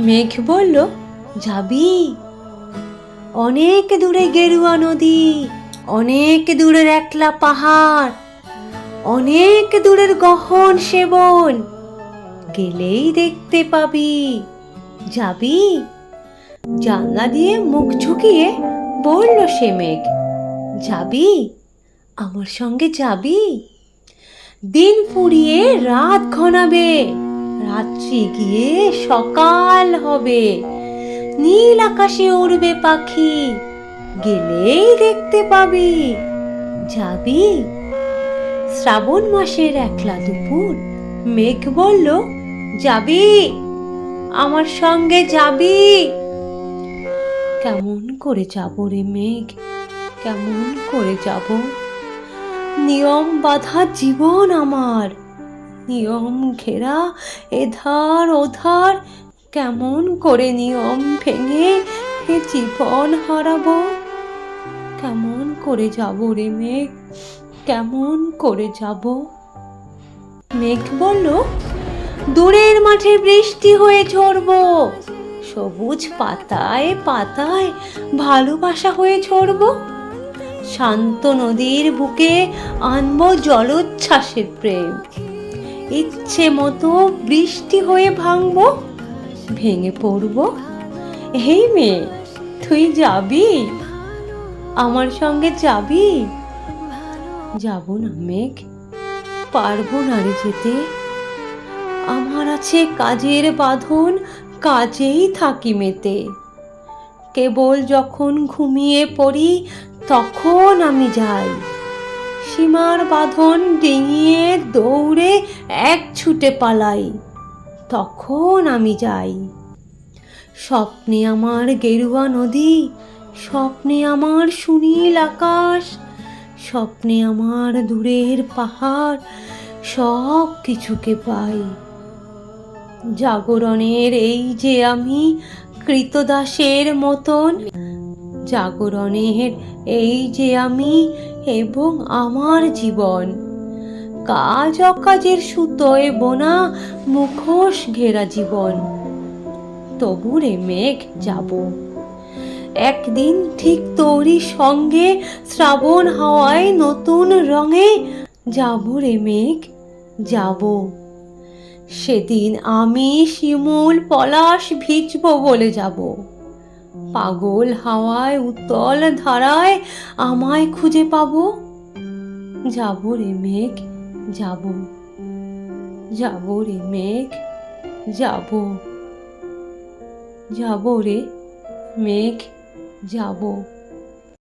মেঘ বলল, যাবি? অনেক দূরে গেরুয়া নদী, অনেক দূরের একলা পাহাড়, অনেক দূরের গহন সেবন, গেলেই দেখতে পাবি। যাবি? জানলা দিয়ে মুখ ঝুঁকিয়ে বলল সে মেঘ, যাবি? আমার সঙ্গে যাবি? দিন ফুরিয়ে রাত ঘনাবে, রাত্রি গিয়ে সকাল হবে, নীল আকাশে উড়বে পাখি, গেলেই দেখতে পাবি। যাবি? শ্রাবণ মাসের একলা দুপুর, মেঘ বলল, যাবি? আমার সঙ্গে যাবি? কেমন করে যাব রে মেঘ, কেমন করে যাব? নিয়ম বাঁধা জীবন আমার, নিয়ম ঘেরা এধার ওধার, কেমন করে নিয়ম ভেঙে এ জীবন হারাবো? কেমন করে যাব রে মেঘ, কেমন করে যাব? মেঘ বলল, দূরের মাঠে বৃষ্টি হয়ে ঝরবো, সবুজ পাতায় পাতায় ভালোবাসা হয়ে ঝরবো, শান্ত নদীর বুকে আনবো জলোচ্ছ্বাসের প্রেম, ইচ্ছে মতো বৃষ্টি হয়ে ভাঙবো, ভেঙে পড়বো। এই মেয়ে, তুই যাবি? আমার সঙ্গে যাবি? যাব না মেঘ, পারবো না রে যেতে। আমার আছে কাজের বাঁধন, কাজেই থাকি মেতে। কেবল যখন ঘুমিয়ে পড়ি তখন আমি যাই, সীমার বাঁধন ডিঙিয়ে দৌড়ে এক ছুটে পালাই, তখন আমি যাই। স্বপ্নে আমার গেরুয়া নদী, স্বপ্নে আমার সুনীল আকাশ, স্বপ্নে আমার দূরের পাহাড়, সব কিছুকে পাই। জাগরণের এই যে আমি কৃতদাসের মতন, জাগরণের এই যে আমি এবং আমার জীবন, কাজ অকাজের সুতোয় বোনা মুখোশ ঘেরা জীবন। তবু রে মেঘ যাব, একদিন ঠিক তোরই সঙ্গে শ্রাবণ হাওয়ায় নতুন রঙে যাব রে মেঘ, যাব। সেদিন আমি শিমুল পলাশ ভিজব বলে যাব, পাগল হাওয়ায় উত্তল ধারায় আমায় খুঁজে পাবো। যাব রে মেঘ, যাব, যাব রে মেঘ, যাব, যাব রে মেঘ, যাব।